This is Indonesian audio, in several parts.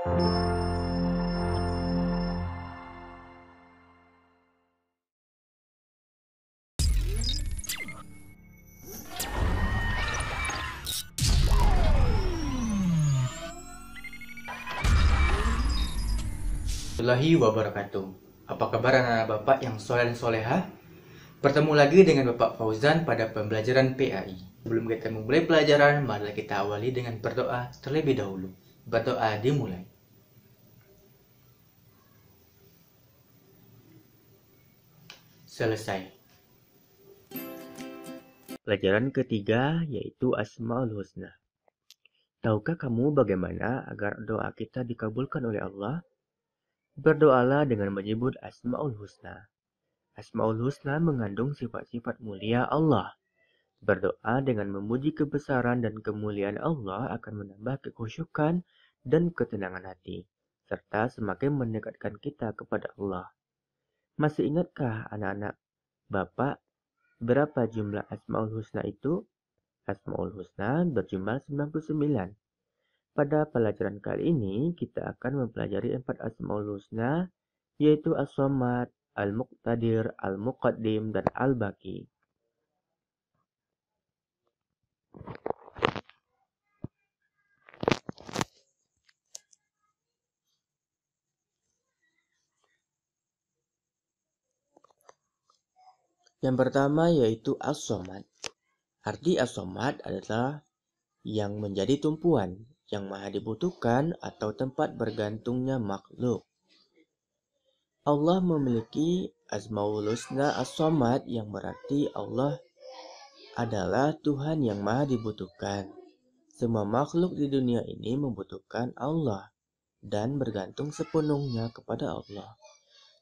Warahmatullahi wabarakatuh. Apa kabar anak-anak Bapak yang soleh dan soleha? Bertemu lagi dengan Bapak Fauzan pada pembelajaran PAI. Sebelum kita memulai pelajaran, marilah kita awali dengan berdoa terlebih dahulu. Berdoa dimulai. Selesai. Pelajaran ketiga yaitu Asmaul Husna. Tahukah kamu bagaimana agar doa kita dikabulkan oleh Allah? Berdoalah dengan menyebut Asmaul Husna. Asmaul Husna mengandung sifat-sifat mulia Allah. Berdoa dengan memuji kebesaran dan kemuliaan Allah akan menambah kekhusyukan dan ketenangan hati, serta semakin mendekatkan kita kepada Allah. Masih ingatkah anak-anak Bapak berapa jumlah Asmaul Husna itu? Asmaul Husna berjumlah 99. Pada pelajaran kali ini, kita akan mempelajari 4 Asmaul Husna, yaitu As-Samad, Al-Muqtadir, Al-Muqaddim, dan Al-Baqi. Yang pertama yaitu As-Samad. Arti As-Samad adalah yang menjadi tumpuan, yang maha dibutuhkan atau tempat bergantungnya makhluk. Allah memiliki Asmaul Husna As-Samad yang berarti Allah adalah Tuhan yang maha dibutuhkan. Semua makhluk di dunia ini membutuhkan Allah dan bergantung sepenuhnya kepada Allah.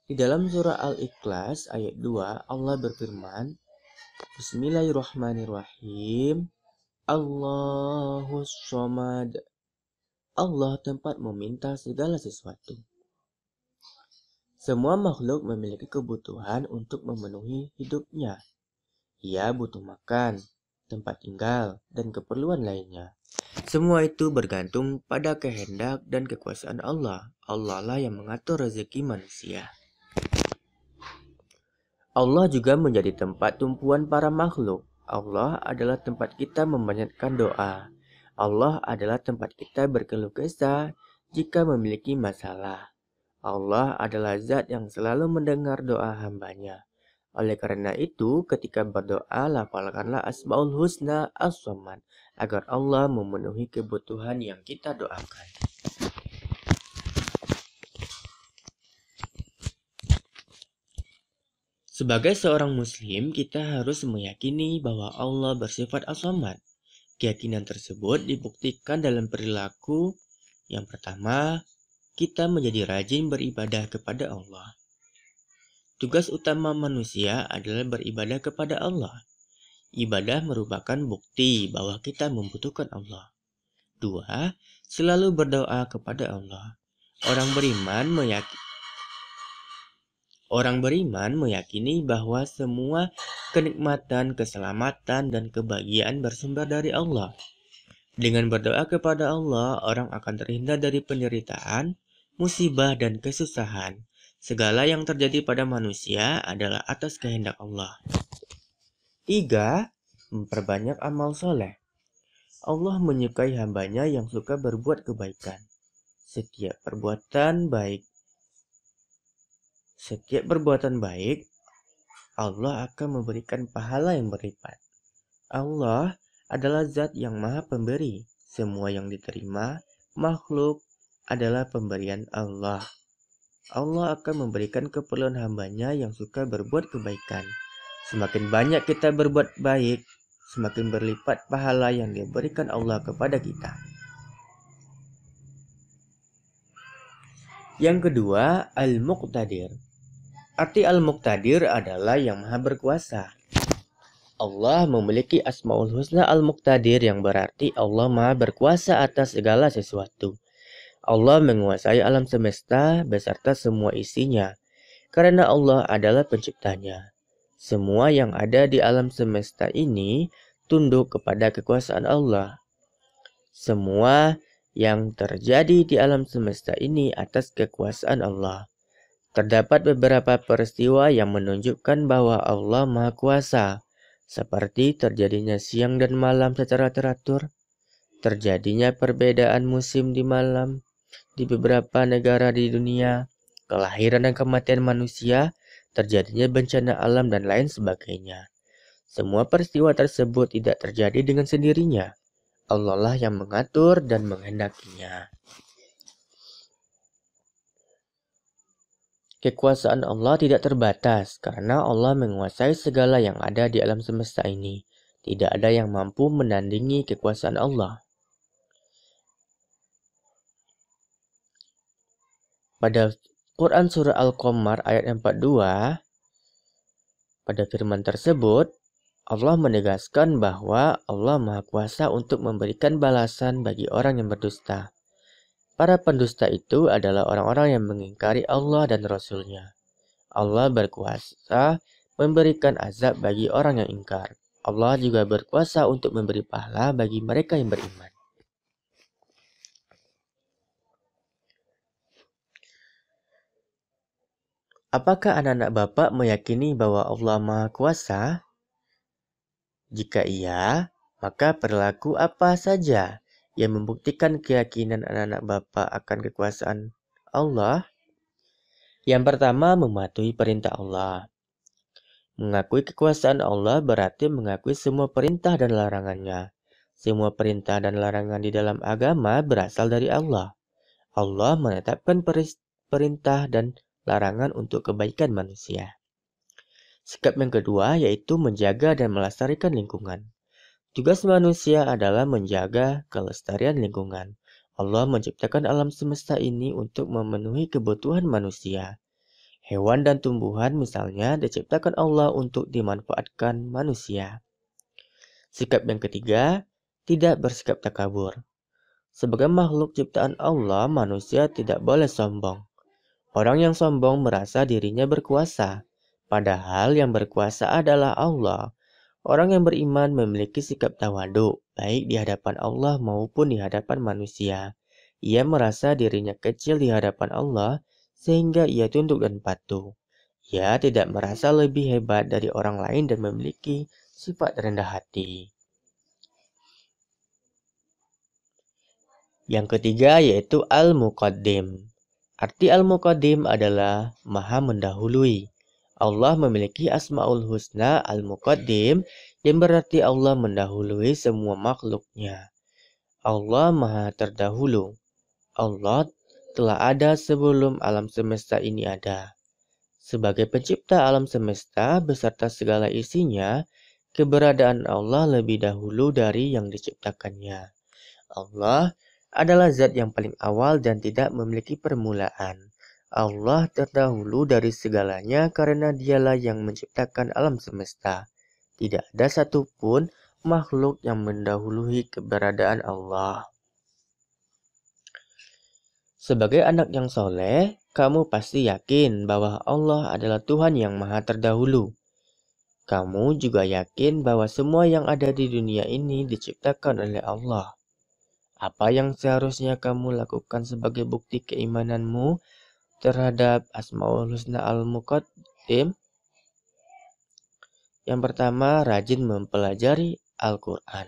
Di dalam surah Al-Ikhlas ayat 2 Allah berfirman, Bismillahirrahmanirrahim, Allahus Samad. Allah tempat meminta segala sesuatu. Semua makhluk memiliki kebutuhan untuk memenuhi hidupnya. Ia butuh makan, tempat tinggal, dan keperluan lainnya. Semua itu bergantung pada kehendak dan kekuasaan Allah. Allah lah yang mengatur rezeki manusia. Allah juga menjadi tempat tumpuan para makhluk. Allah adalah tempat kita memanjatkan doa. Allah adalah tempat kita berkeluh kesah jika memiliki masalah. Allah adalah zat yang selalu mendengar doa hambanya. Oleh karena itu, ketika berdoa, lafalkanlah Asmaul Husna As-Samad agar Allah memenuhi kebutuhan yang kita doakan. Sebagai seorang muslim, kita harus meyakini bahwa Allah bersifat As-Samad. Keyakinan tersebut dibuktikan dalam perilaku. Yang pertama, kita menjadi rajin beribadah kepada Allah. Tugas utama manusia adalah beribadah kepada Allah. Ibadah merupakan bukti bahwa kita membutuhkan Allah. 2. Selalu berdoa kepada Allah. Orang beriman meyakini bahwa semua kenikmatan, keselamatan, dan kebahagiaan bersumber dari Allah. Dengan berdoa kepada Allah, orang akan terhindar dari penderitaan, musibah, dan kesusahan. Segala yang terjadi pada manusia adalah atas kehendak Allah. 3. Memperbanyak amal soleh. Allah menyukai hambanya yang suka berbuat kebaikan. Setiap perbuatan baik, Allah akan memberikan pahala yang berlipat. Allah adalah zat yang maha pemberi. Semua yang diterima makhluk adalah pemberian Allah. Allah akan memberikan keperluan hambanya yang suka berbuat kebaikan. Semakin banyak kita berbuat baik, semakin berlipat pahala yang diberikan Allah kepada kita. Yang kedua, Al-Muqtadir. Arti Al-Muqtadir adalah yang maha berkuasa. Allah memiliki Asmaul Husna Al-Muqtadir yang berarti Allah maha berkuasa atas segala sesuatu. Allah menguasai alam semesta beserta semua isinya, karena Allah adalah penciptanya. Semua yang ada di alam semesta ini tunduk kepada kekuasaan Allah. Semua yang terjadi di alam semesta ini atas kekuasaan Allah. Terdapat beberapa peristiwa yang menunjukkan bahwa Allah Maha Kuasa, seperti terjadinya siang dan malam secara teratur, terjadinya perbedaan musim di malam di beberapa negara di dunia, kelahiran dan kematian manusia, terjadinya bencana alam dan lain sebagainya. Semua peristiwa tersebut tidak terjadi dengan sendirinya. Allah lah yang mengatur dan menghendakinya. Kekuasaan Allah tidak terbatas karena Allah menguasai segala yang ada di alam semesta ini. Tidak ada yang mampu menandingi kekuasaan Allah. Pada Quran Surah Al-Qamar ayat 42, pada firman tersebut, Allah menegaskan bahwa Allah Maha Kuasa untuk memberikan balasan bagi orang yang berdusta. Para pendusta itu adalah orang-orang yang mengingkari Allah dan Rasul-Nya. Allah berkuasa memberikan azab bagi orang yang ingkar. Allah juga berkuasa untuk memberi pahala bagi mereka yang beriman. Apakah anak-anak Bapak meyakini bahwa Allah Maha Kuasa? Jika iya, maka perilaku apa saja yang membuktikan keyakinan anak-anak Bapak akan kekuasaan Allah? Yang pertama, mematuhi perintah Allah. Mengakui kekuasaan Allah berarti mengakui semua perintah dan larangannya. Semua perintah dan larangan di dalam agama berasal dari Allah. Allah menetapkan perintah dan larangan untuk kebaikan manusia. Sikap yang kedua yaitu menjaga dan melestarikan lingkungan. Tugas manusia adalah menjaga kelestarian lingkungan. Allah menciptakan alam semesta ini untuk memenuhi kebutuhan manusia. Hewan dan tumbuhan misalnya diciptakan Allah untuk dimanfaatkan manusia. Sikap yang ketiga, tidak bersikap takabur. Sebagai makhluk ciptaan Allah, manusia tidak boleh sombong. Orang yang sombong merasa dirinya berkuasa, padahal yang berkuasa adalah Allah. Orang yang beriman memiliki sikap tawadu, baik di hadapan Allah maupun di hadapan manusia. Ia merasa dirinya kecil di hadapan Allah, sehingga ia tunduk dan patuh. Ia tidak merasa lebih hebat dari orang lain dan memiliki sifat rendah hati. Yang ketiga yaitu Al-Muqaddim. Arti Al-Muqaddim adalah Maha mendahului. Allah memiliki Asmaul Husna Al-Muqaddim yang berarti Allah mendahului semua makhluknya. Allah Maha terdahulu. Allah telah ada sebelum alam semesta ini ada. Sebagai pencipta alam semesta beserta segala isinya, keberadaan Allah lebih dahulu dari yang diciptakannya. Allah adalah zat yang paling awal dan tidak memiliki permulaan. Allah terdahulu dari segalanya karena dialah yang menciptakan alam semesta. Tidak ada satupun makhluk yang mendahului keberadaan Allah. Sebagai anak yang soleh, kamu pasti yakin bahwa Allah adalah Tuhan yang maha terdahulu. Kamu juga yakin bahwa semua yang ada di dunia ini diciptakan oleh Allah. Apa yang seharusnya kamu lakukan sebagai bukti keimananmu terhadap Asmaul Husna Al-Muqaddim? Yang pertama, rajin mempelajari Al-Quran.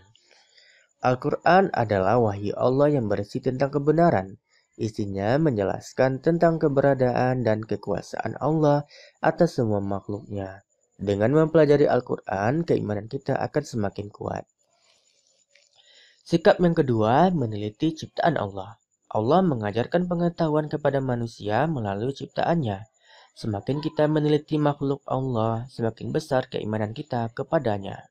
Al-Quran adalah wahyu Allah yang berisi tentang kebenaran. Isinya menjelaskan tentang keberadaan dan kekuasaan Allah atas semua makhluknya. Dengan mempelajari Al-Quran, keimanan kita akan semakin kuat. Sikap yang kedua, meneliti ciptaan Allah. Allah mengajarkan pengetahuan kepada manusia melalui ciptaannya. Semakin kita meneliti makhluk Allah, semakin besar keimanan kita kepadanya.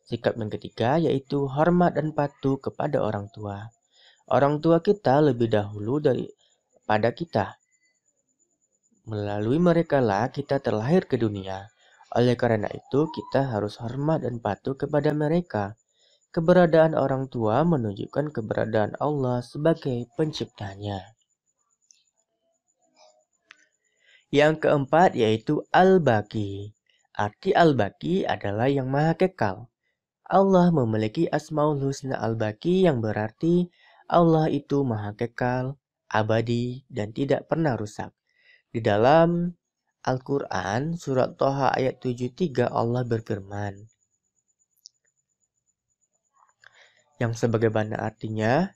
Sikap yang ketiga yaitu hormat dan patuh kepada orang tua. Orang tua kita lebih dahulu daripada kita. Melalui mereka lah kita terlahir ke dunia. Oleh karena itu kita harus hormat dan patuh kepada mereka. Keberadaan orang tua menunjukkan keberadaan Allah sebagai penciptanya. Yang keempat yaitu Al-Baqi. Arti Al-Baqi adalah yang maha kekal. Allah memiliki Asmaul Husna Al-Baqi yang berarti Allah itu maha kekal, abadi, dan tidak pernah rusak. Di dalam Al-Quran, surat Toha ayat 73 Allah berfirman, yang sebagaimana artinya,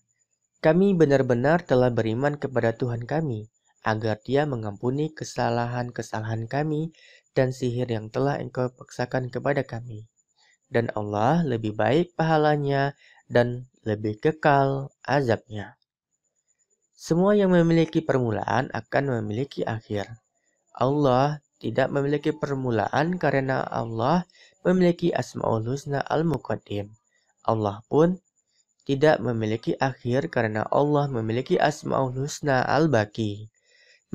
kami benar-benar telah beriman kepada Tuhan kami, agar Dia mengampuni kesalahan-kesalahan kami dan sihir yang telah Engkau paksakan kepada kami. Dan Allah lebih baik pahalanya dan lebih kekal azabnya. Semua yang memiliki permulaan akan memiliki akhir. Allah tidak memiliki permulaan karena Allah memiliki Asmaul Husna Al-Muqaddim. Allah pun tidak memiliki akhir karena Allah memiliki Asmaul Husna Al-Baqi.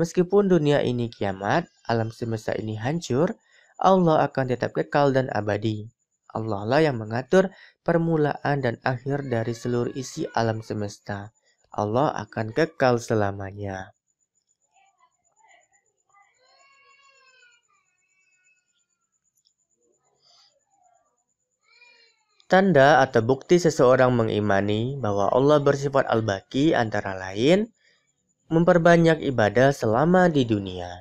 Meskipun dunia ini kiamat, alam semesta ini hancur, Allah akan tetap kekal dan abadi. Allah lah yang mengatur permulaan dan akhir dari seluruh isi alam semesta. Allah akan kekal selamanya. Tanda atau bukti seseorang mengimani bahwa Allah bersifat Al-Baqi antara lain memperbanyak ibadah selama di dunia.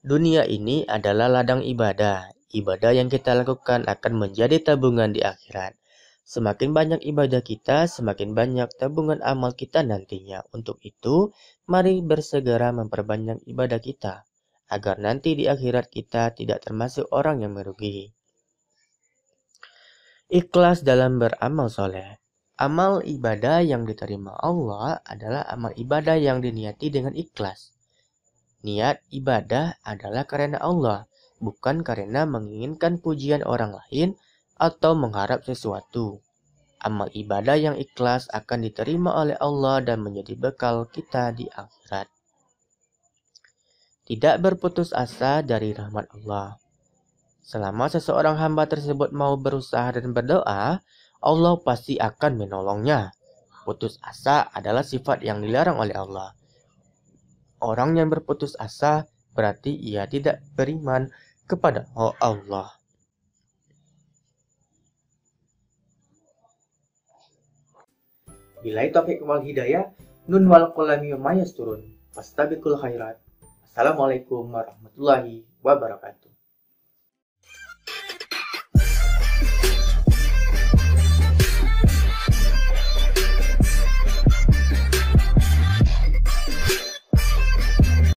Dunia ini adalah ladang ibadah. Ibadah yang kita lakukan akan menjadi tabungan di akhirat. Semakin banyak ibadah kita, semakin banyak tabungan amal kita nantinya. Untuk itu, mari bersegera memperbanyak ibadah kita, agar nanti di akhirat kita tidak termasuk orang yang merugi. Ikhlas dalam beramal soleh. Amal ibadah yang diterima Allah adalah amal ibadah yang diniati dengan ikhlas. Niat ibadah adalah karena Allah, bukan karena menginginkan pujian orang lain atau mengharap sesuatu. Amal ibadah yang ikhlas akan diterima oleh Allah dan menjadi bekal kita di akhirat. Tidak berputus asa dari rahmat Allah. Selama seseorang hamba tersebut mau berusaha dan berdoa, Allah pasti akan menolongnya. Putus asa adalah sifat yang dilarang oleh Allah. Orang yang berputus asa berarti ia tidak beriman kepada Allah. Billahi taufiq wal hidayah. Nun wal qalami wa ma yasturun. Fastabiqul khairat. Assalamualaikum warahmatullahi wabarakatuh.